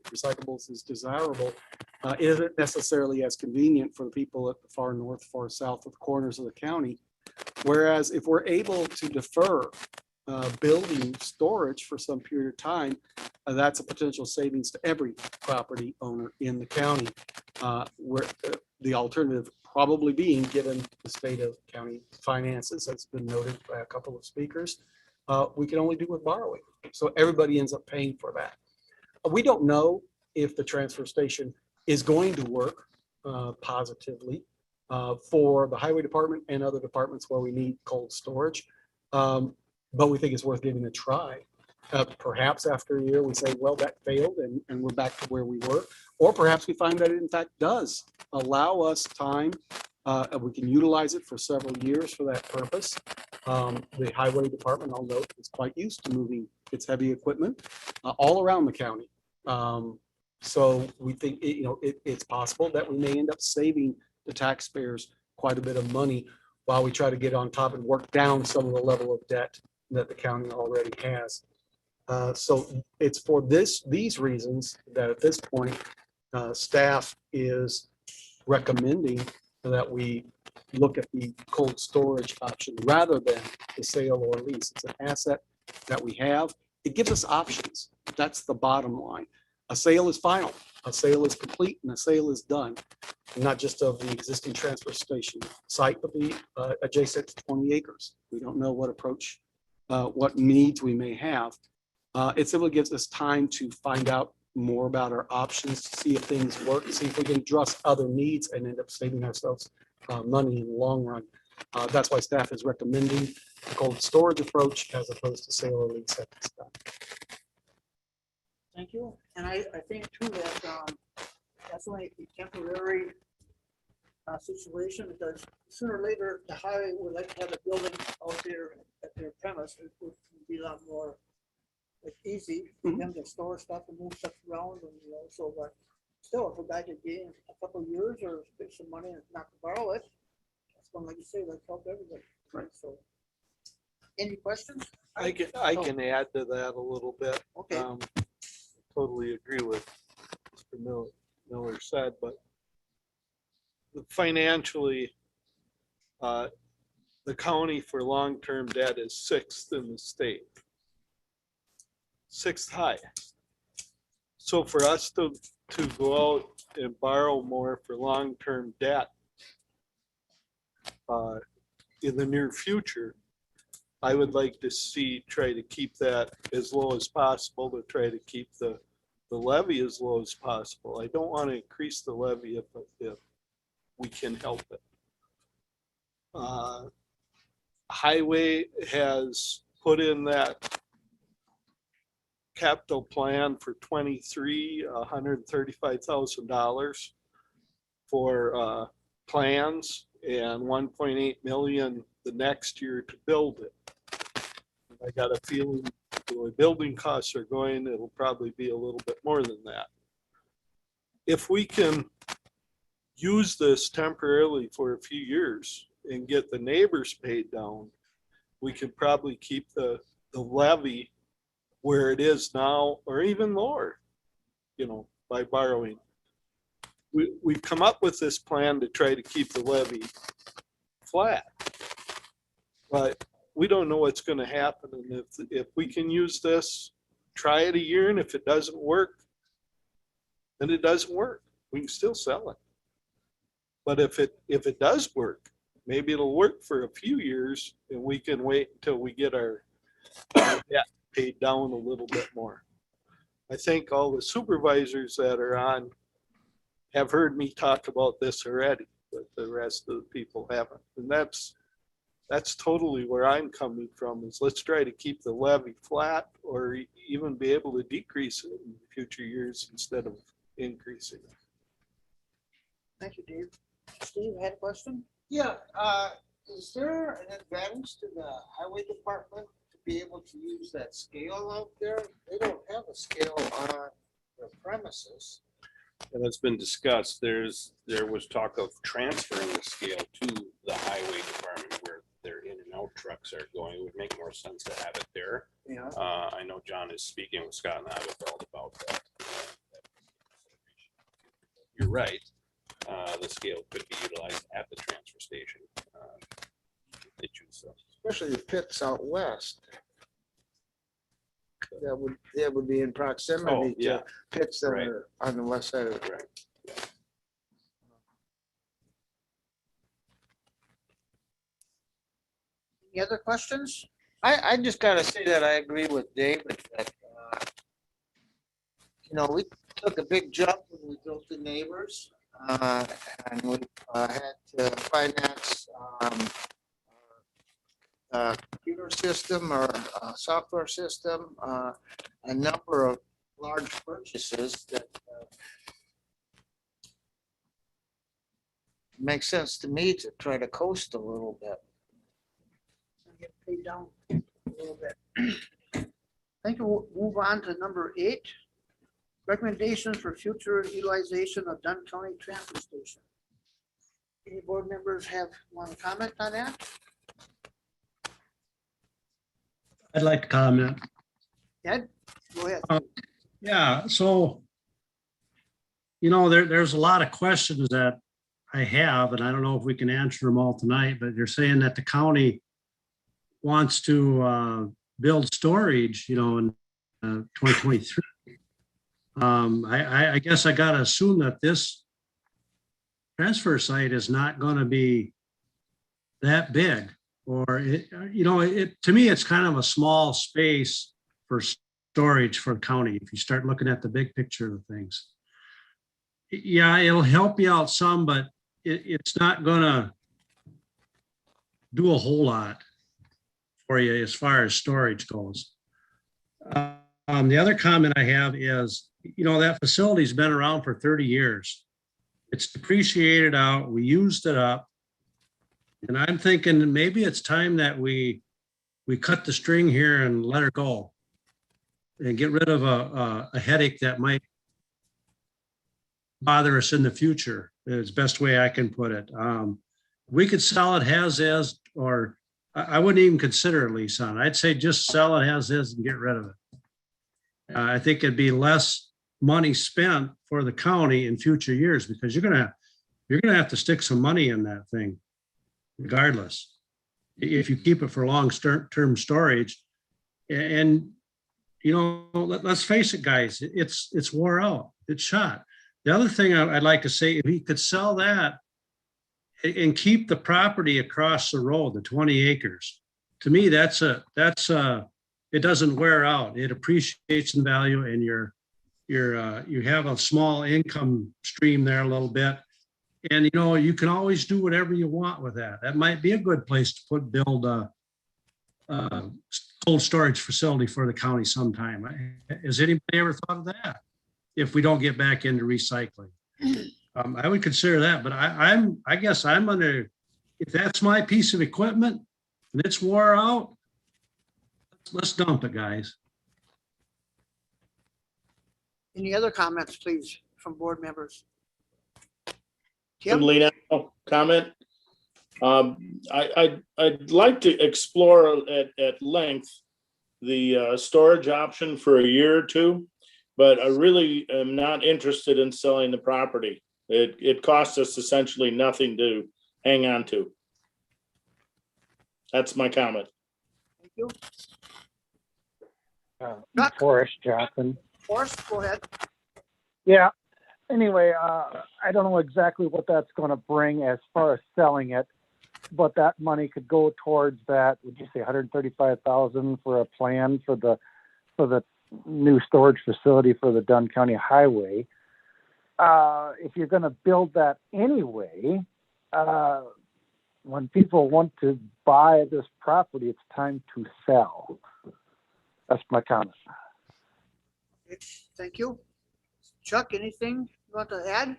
recyclables is desirable, it isn't necessarily as convenient for the people at the far north, far south of the corners of the county. Whereas if we're able to defer building storage for some period of time, that's a potential savings to every property owner in the county. Where the alternative probably being, given the state of county finances, that's been noted by a couple of speakers, we can only do with borrowing. So everybody ends up paying for that. We don't know if the transfer station is going to work positively for the highway department and other departments where we need cold storage. But we think it's worth giving a try. Perhaps after a year we say, well, that failed and we're back to where we were. Or perhaps we find that it in fact does allow us time And we can utilize it for several years for that purpose. The highway department, I'll note, is quite used to moving its heavy equipment all around the county. So we think, it's possible that we may end up saving the taxpayers quite a bit of money while we try to get on top and work down some of the level of debt that the county already has. So it's for these reasons that at this point, staff is recommending that we look at the cold storage option rather than the sale or lease. It's an asset that we have. It gives us options. That's the bottom line. A sale is final, a sale is complete, and a sale is done. And not just of the existing transfer station site, but the adjacent to 20 acres. We don't know what approach, what needs we may have. It simply gives us time to find out more about our options, to see if things work, see if we can address other needs and end up saving ourselves money in the long run. That's why staff is recommending the cold storage approach as opposed to sale or lease at this time. Thank you. And I think too that that's only a temporary situation, because sooner or later, the highway would like to have a building out there at their premise. It would be a lot more like easy for them to store stuff and move stuff around, and so, but still, if a guy could gain a couple of years or get some money and not borrow it, that's one, like you say, like help everybody. Right. So, any questions? I can add to that a little bit. Okay. Totally agree with Mr. Miller said, but financially, the county for long-term debt is 6th in the state. 6th highest. So for us to go out and borrow more for long-term debt in the near future, I would like to try to keep that as low as possible, to try to keep the levy as low as possible. I don't want to increase the levy if we can help it. Highway has put in that capital plan for 23, $135,000 for plans and 1.8 million the next year to build it. I got a feeling the way building costs are going, it'll probably be a little bit more than that. If we can use this temporarily for a few years and get the neighbors paid down, we could probably keep the levy where it is now, or even lower, by borrowing. We've come up with this plan to try to keep the levy flat, but we don't know what's going to happen. And if we can use this, try it a year, and if it doesn't work, then it doesn't work. We can still sell it. But if it does work, maybe it'll work for a few years, and we can wait until we get our debt paid down a little bit more. I think all the supervisors that are on have heard me talk about this already, but the rest of the people haven't. And that's totally where I'm coming from, is let's try to keep the levy flat, or even be able to decrease it in future years instead of increasing it. Thank you, Dave. Steve, had a question? Yeah, is there an advantage to the highway department to be able to use that scale out there? They don't have a scale on their premises. And that's been discussed. There was talk of transferring the scale to the highway department where their in and out trucks are going. It would make more sense to have it there. Yeah. I know John is speaking with Scott and Avifeld about that. You're right. The scale could be utilized at the transfer station. They choose so. Especially the pits out west. That would be in proximity to pits that are on the west side of the track. Any other questions? I just gotta say that I agree with David that, we took a big jump when we built the neighbors. And we had to finance computer system or software system, a number of large purchases that makes sense to me to try to coast a little bit. Get paid down a little bit. I think we'll move on to number 8. Recommendations for future utilization of Dunn County Transfer Station. Any board members want to comment on that? I'd like to comment. Ed, go ahead. Yeah, so, there's a lot of questions that I have, and I don't know if we can answer them all tonight, but they're saying that the county wants to build storage, in 2023. I guess I gotta assume that this transfer site is not gonna be that big, or to me, it's kind of a small space for storage for the county, if you start looking at the big picture of things. Yeah, it'll help you out some, but it's not gonna do a whole lot for you as far as storage goes. The other comment I have is, that facility's been around for 30 years. It's depreciated out, we used it up. And I'm thinking maybe it's time that we cut the string here and let her go. And get rid of a headache that might bother us in the future, is the best way I can put it. We could sell it as is, or I wouldn't even consider a lease on it. I'd say just sell it as is and get rid of it. I think it'd be less money spent for the county in future years, because you're gonna have to stick some money in that thing regardless, if you keep it for long-term storage. And let's face it, guys, it's wore out, it's shot. The other thing I'd like to say, if he could sell that and keep the property across the road, the 20 acres, to me, it doesn't wear out. It appreciates in value, and you have a small income stream there a little bit. And, you can always do whatever you want with that. That might be a good place to build a cold storage facility for the county sometime. Has anybody ever thought of that? If we don't get back into recycling, I would consider that. But I guess if that's my piece of equipment and it's wore out, let's dump it, guys. Any other comments, please, from board members? Tim Tim? Lino, comment. I'd like to explore at length the storage option for a year or two, but I really am not interested in selling the property. It costs us essentially nothing to hang on to. That's my comment. Thank you. Forrest Johnson. Forrest, go ahead. Yeah. Anyway, I don't know exactly what that's going to bring as far as selling it, but that money could go towards that. Would you say 135,000 for a plan for the new storage facility for the Dunn County Highway? If you're going to build that anyway, when people want to buy this property, it's time to sell. That's my comment. Thank you. Chuck, anything you want to add?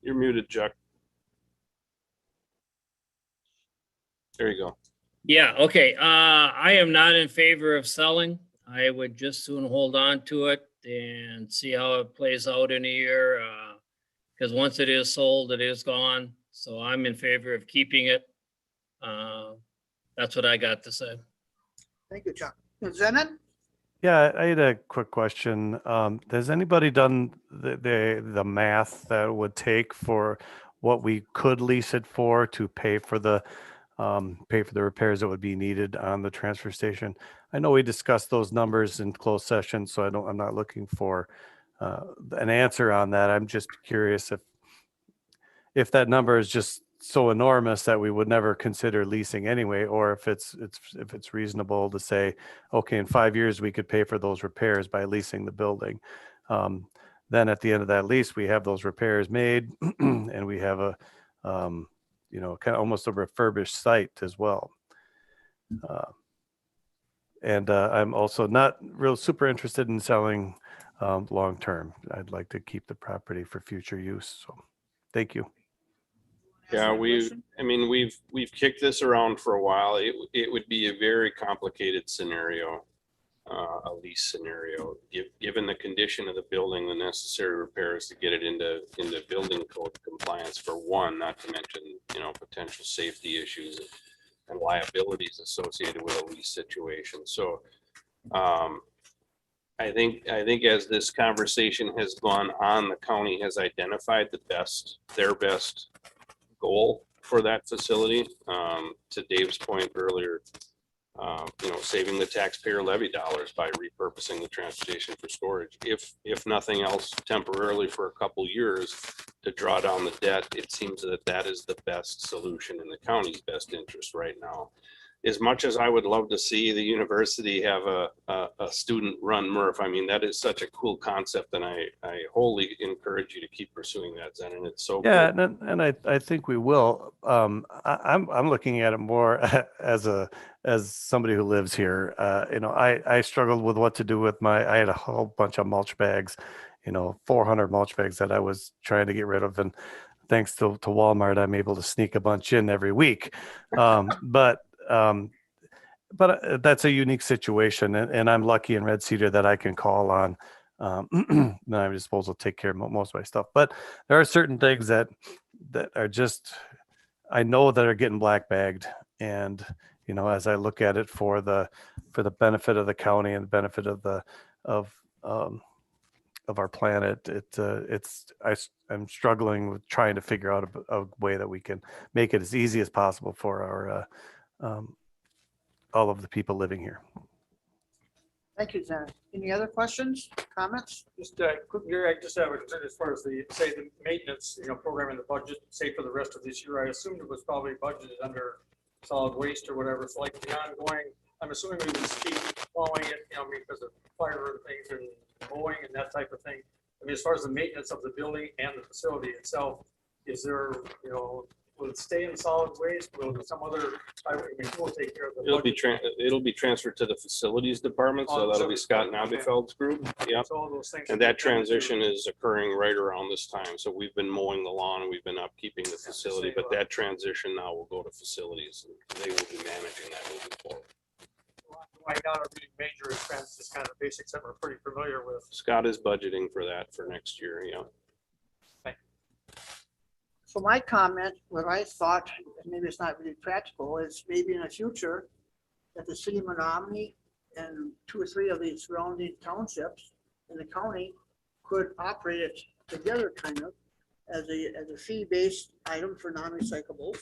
You're muted, Chuck. There you go. Yeah, okay. I am not in favor of selling. I would just soon hold on to it and see how it plays out in a year. Because once it is sold, it is gone. So I'm in favor of keeping it. That's what I got to say. Thank you, Chuck. Zenon? Yeah, I had a quick question. Has anybody done the math that it would take for what we could lease it for to pay for the repairs that would be needed on the transfer station? I know we discussed those numbers in closed session, so I'm not looking for an answer on that. I'm just curious if that number is just so enormous that we would never consider leasing anyway, or if it's reasonable to say, okay, in 5 years we could pay for those repairs by leasing the building. Then at the end of that lease, we have those repairs made, and we have a kind of almost a refurbished site as well. And I'm also not real super interested in selling long term. I'd like to keep the property for future use. So Thank you. Yeah, we've kicked this around for a while. It would be a very complicated scenario, a lease scenario, given the condition of the building, the necessary repairs to get it into building code compliance for one, not to mention, potential safety issues and liabilities associated with a lease situation. So, I think as this conversation has gone on, the county has identified their best goal for that facility. To Dave's point earlier, saving the taxpayer levy dollars by repurposing the transportation for storage. If nothing else, temporarily for a couple years to draw down the debt, it seems that is the best solution in the county's best interest right now. As much as I would love to see the university have a student run MRF, I mean, that is such a cool concept, and I wholly encourage you to keep pursuing that, Zen, and it's so Yeah, good. and I think we will. I'm looking at it more as somebody who lives here. I struggled with what to do with I had a whole bunch of mulch bags, 400 mulch bags that I was trying to get rid of, and thanks to Walmart, I'm able to sneak a bunch in every week. But that's a unique situation, and I'm lucky in Red Cedar that I can call on my disposal to take care of most of my stuff. But there are certain things that are just, I know that are getting black bagged, and as I look at it for the benefit of the county and the benefit of our planet, I'm struggling with trying to figure out a way that we can make it as easy as possible for our all of the people living here. Thank you, Zen. Any other questions, comments? Just quick, Gary, I just have a concern as far as the maintenance, program in the budget, say for the rest of this year. I assumed it was probably budgeted under solid waste or whatever. It's like the ongoing, I'm assuming we would just keep following it, because of fire and things and mowing and that type of thing. I mean, as far as the maintenance of the building and the facility itself, is there, will it stay in solid waste? Will some other, we'll take care of the budget? It'll be transferred to the facilities department, so that'll be Scott Nabefeld's group. Yep. So all those things. And that transition is occurring right around this time. So we've been mowing the lawn and we've been upkeeping the facility, but that transition now will go to facilities, and they will be managing that moving forward. Right now, a really major expense, just kind of basics that we're pretty familiar with. Scott is budgeting for that for next year. Yeah. So my comment, what I thought, and maybe it's not really practical, is maybe in the future that the city of Menominee and 2 or 3 of these surrounding townships in the county could operate it together kind of as a fee-based item for non-recyclables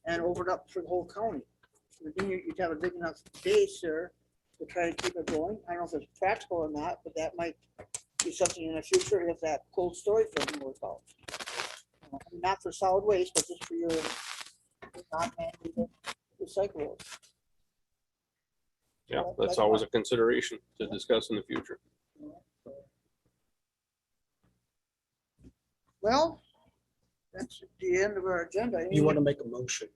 and open up for the whole county. So then you'd have a big enough base there to try to keep it going. I don't know if it's practical or not, but that might be something in the future if that cold storage doesn't work out. Not for solid waste, but just for your non-mandated recyclables. Yeah, that's always a consideration to discuss in the future. Well, that's the end of our agenda. You want to make a motion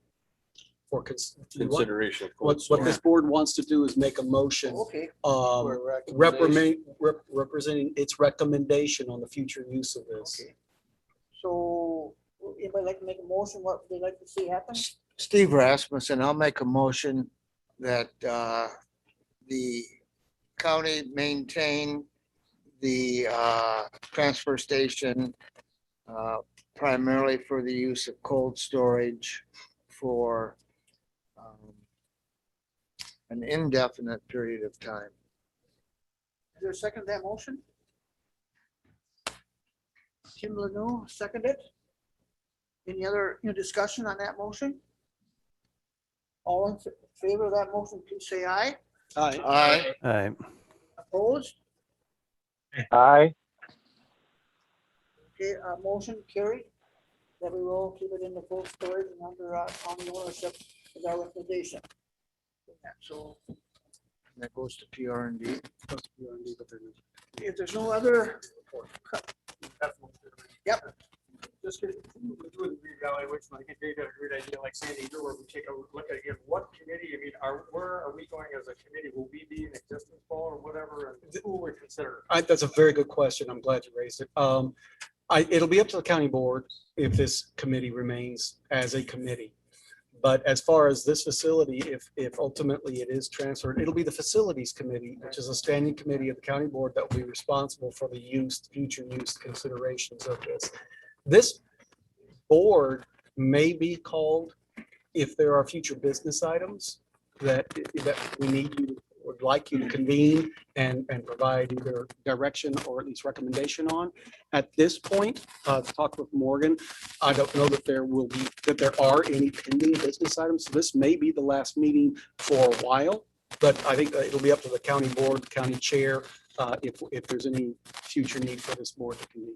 for Consideration. of what cold this board wants to do is make a motion Okay. representing its recommendation on the future use of this. Okay. So anybody like to make a motion, what they'd like to see happen? Steve Rasmussen, I'll make a motion that the county maintain the transfer station primarily for the use of cold storage for an indefinite period of time. Is there a second to that motion? Kim Lanu, seconded. Any other discussion on that motion? All in favor of that motion, please say aye. Aye. Aye. Aye. Opposed? Aye. Okay, motion carried. That we will keep it in the cold storage and under county ownership is our recommendation. So That goes to PRND. if there's no other, yep. Just do the reevaluation. I think Dave had a great idea, like Sandy, where we take a look at again, what committee, where are we going as a committee? Will we be in existence, Paul, or whatever, and who will we consider? That's a very good question. I'm glad you raised it. It'll be up to the county board if this committee remains as a committee. But as far as this facility, if ultimately it is transferred, it'll be the facilities committee, which is a standing committee of the county board that will be responsible for the future use considerations of this. This board may be called if there are future business items that we need you, would like you to convene and provide either direction or at least recommendation on. At this point, talk with Morgan. I don't know that there are any pending business items. So this may be the last meeting for a while, but I think it'll be up to the county board, county chair, if there's any future need for this board to convene.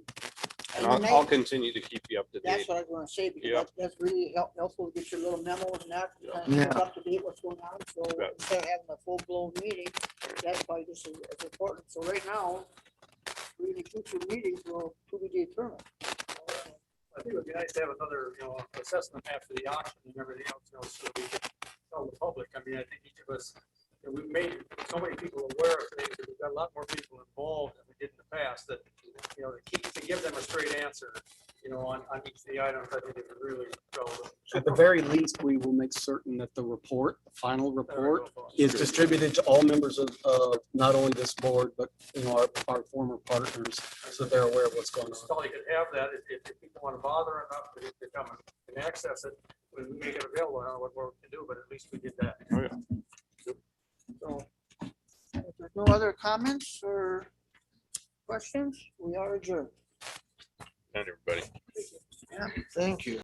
And I'll continue to keep you up to That's date. what I was gonna say, because Yep. that's really helpful to get your little memos and that, Yeah. up to date what's going on, so Yep. instead of having a full-blown meeting, that's why this is important, so right now, really future meetings will be determined. I think it would be nice to have another, assessment after the auction and everything else, so we can tell the public. I mean, I think each of us, we've made so many people aware of things, and we've got a lot more people involved than we did in the past, that, to give them a straight answer, on each of the items, I think it would really go. At the very least, we will make certain that the final report is distributed to all members of not only this board, but our former partners, so they're aware of what's going on. So you can have that, if people want to bother enough to come and access it, we make it available. I don't know what more we can do, but at least we did that. Oh, yeah. So, if there's no other comments or questions, we are adjourned. Not everybody. Yeah, thank you.